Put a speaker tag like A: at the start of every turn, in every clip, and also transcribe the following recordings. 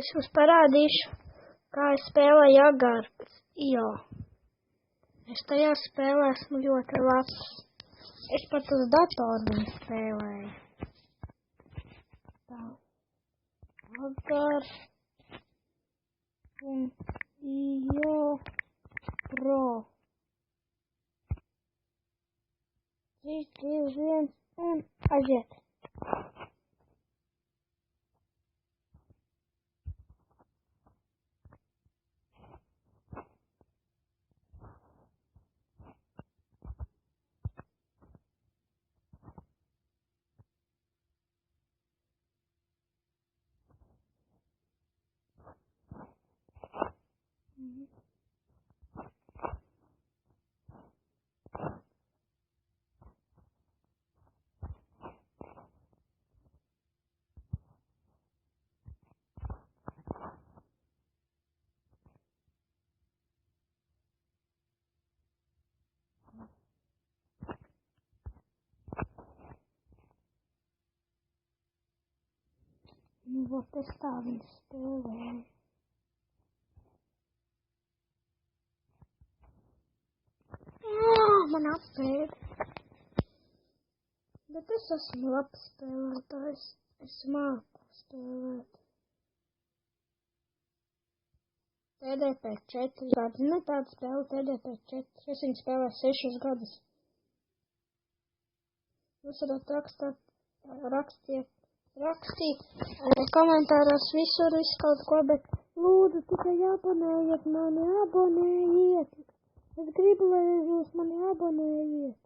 A: Es jums parādīšu, kā es spēlēju agarus. Jā. Es tajā spēlē esmu ļoti labs. Es pat uz datoru spēlēju. Tā. Agars. Un jo pro. 3, 2, 1 un aiziet. Nu, vot es tā viņu spēlēju. Man apēda. Bet es esmu labs spēlētājs. Es māku spēlēt. TDP4 gadi. Ne tāda spēle TDP4. Es viņu spēlēju 6 gadus. Jūs varat rakstīt komentāros visur visu kaut ko, bet lūdzu tikai abonējiet mani, abonējiet. Es gribu, lai jūs mani abonējiet.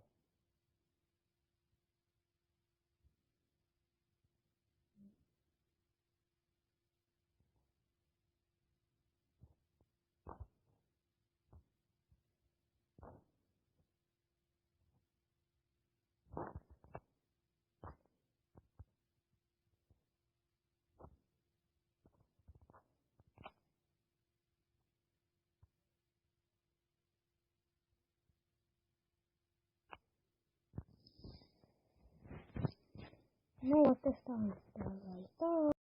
A: Nu, tas tā spēlēju. Tā.